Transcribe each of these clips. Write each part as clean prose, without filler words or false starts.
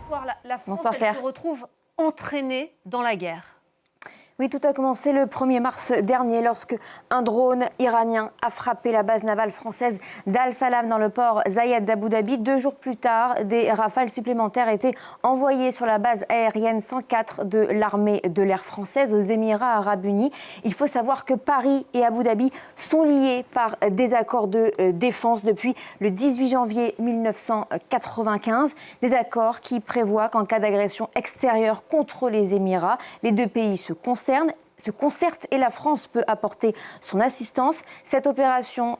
Bonsoir. La France, Bonsoir, elle se retrouve entraînée dans la guerre. Oui, tout a commencé le 1er mars dernier lorsque un drone iranien a frappé la base navale française d'Al Salam dans le port Zayed d'Abu Dhabi. 2 jours plus tard, des rafales supplémentaires étaient envoyées sur la base aérienne 104 de l'armée de l'air française aux Émirats arabes unis. Il faut savoir que Paris et Abu Dhabi sont liés par des accords de défense depuis le 18 janvier 1995. Des accords qui prévoient qu'en cas d'agression extérieure contre les Émirats, les deux pays se concertent et la France peut apporter son assistance. Cette coopération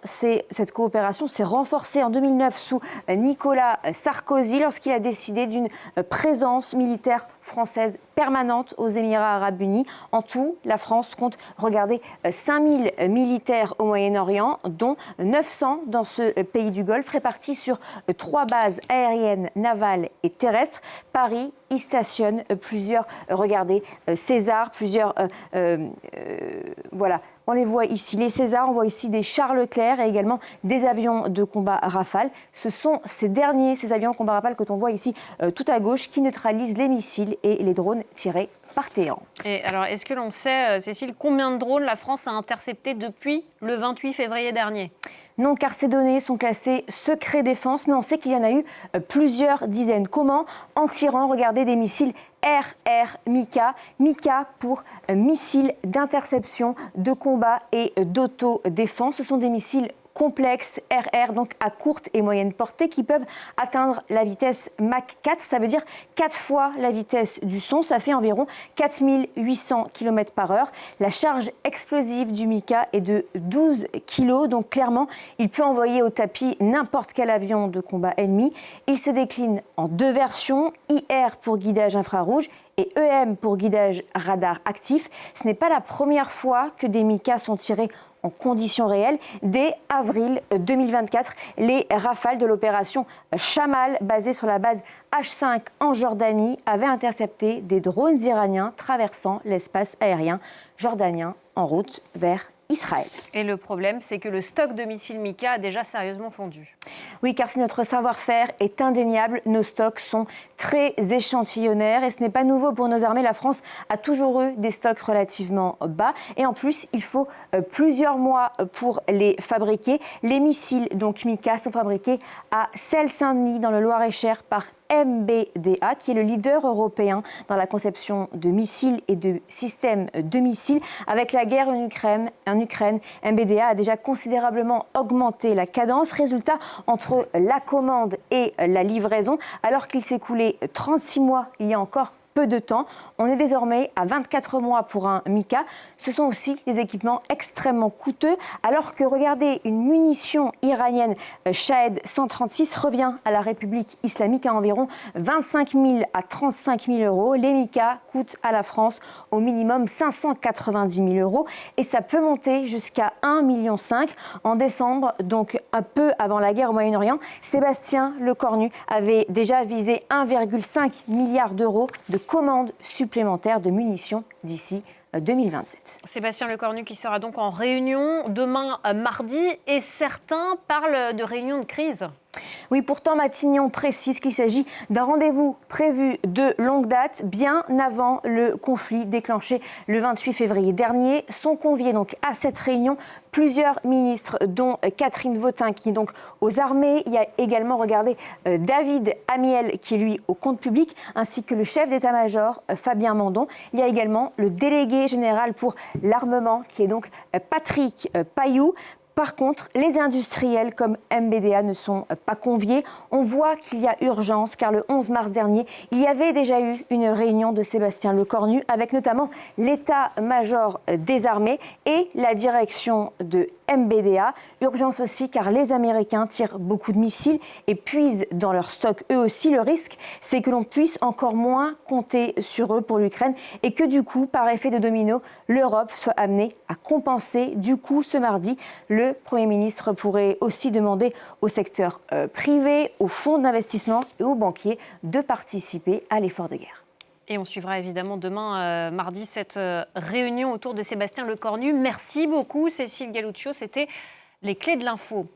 s'est renforcée en 2009 sous Nicolas Sarkozy lorsqu'il a décidé d'une présence militaire française permanente aux Émirats arabes unis. En tout, la France compte 5000 militaires au Moyen-Orient, dont 900 dans ce pays du Golfe, répartis sur 3 bases aériennes, navales et terrestres. Paris y stationne plusieurs, César, voilà. On les voit ici, les Césars, on voit ici des Charles Leclerc et également des avions de combat Rafale. Ce sont ces avions de combat Rafale que l'on voit ici tout à gauche qui neutralisent les missiles et les drones tirés par Téhéran. Et alors, est-ce que l'on sait, Cécile, combien de drones la France a interceptés depuis le 28 février dernier ? Non, car ces données sont classées secret défense, mais on sait qu'il y en a eu plusieurs dizaines. Comment ? En tirant, des missiles RR Mika. Mika pour missiles d'interception, de combat et d'autodéfense. Ce sont des missiles complexes RR, donc à courte et moyenne portée, qui peuvent atteindre la vitesse Mach 4. Ça veut dire 4 fois la vitesse du son. Ça fait environ 4800 km/h. La charge explosive du Mika est de 12 kg. Donc clairement, il peut envoyer au tapis n'importe quel avion de combat ennemi. Il se décline en 2 versions, IR pour guidage infrarouge et EM pour guidage radar actif. Ce n'est pas la première fois que des Mika sont tirés en conditions réelles. Dès avril 2024, les rafales de l'opération Chamal, basée sur la base H5 en Jordanie, avaient intercepté des drones iraniens traversant l'espace aérien jordanien en route vers Israël. Et le problème, c'est que le stock de missiles Mika a déjà sérieusement fondu. Oui, car si notre savoir-faire est indéniable, nos stocks sont très échantillonnaires et ce n'est pas nouveau pour nos armées. La France a toujours eu des stocks relativement bas et en plus, il faut plusieurs mois pour les fabriquer. Les missiles, donc Mika, sont fabriqués à Celles-Saint-Denis, dans le Loir-et-Cher, par MBDA, qui est le leader européen dans la conception de missiles et de systèmes de missiles. Avec la guerre en Ukraine, MBDA a déjà considérablement augmenté la cadence. Résultat, entre la commande et la livraison, alors qu'il s'est écoulé 36 mois il y a encore peu de temps, on est désormais à 24 mois pour un Mika. Ce sont aussi des équipements extrêmement coûteux, alors que, regardez, une munition iranienne Shahed 136 revient à la République islamique à environ 25 000 à 35 000 euros. Les Mika coûtent à la France au minimum 590 000 euros et ça peut monter jusqu'à 1,5 million. En décembre, donc un peu avant la guerre au Moyen-Orient, Sébastien Lecornu avait déjà visé 1,5 milliard d'euros de commandes supplémentaires de munitions d'ici 2027. Sébastien Lecornu qui sera donc en réunion demain mardi et certains parlent de réunion de crise. Oui, pourtant Matignon précise qu'il s'agit d'un rendez-vous prévu de longue date, bien avant le conflit déclenché le 28 février dernier. Sont conviés donc à cette réunion plusieurs ministres, dont Catherine Vautrin, qui est donc aux armées. Il y a également, David Amiel, qui est lui au compte public, ainsi que le chef d'état-major, Fabien Mandon. Il y a également le délégué général pour l'armement, qui est donc Patrick Pailloux. Par contre, les industriels comme MBDA ne sont pas conviés. On voit qu'il y a urgence car le 11 mars dernier, il y avait déjà eu une réunion de Sébastien Lecornu avec notamment l'état-major des armées et la direction de MBDA. Urgence aussi car les Américains tirent beaucoup de missiles et puisent dans leur stock eux aussi. Le risque, c'est que l'on puisse encore moins compter sur eux pour l'Ukraine et que du coup, par effet de domino, l'Europe soit amenée à compenser. Du coup, ce mardi, le Premier ministre pourrait aussi demander au secteur privé, aux fonds d'investissement et aux banquiers de participer à l'effort de guerre. Et on suivra évidemment demain, mardi, cette réunion autour de Sébastien Lecornu. Merci beaucoup, Cécile Galuccio. C'était les clés de l'info.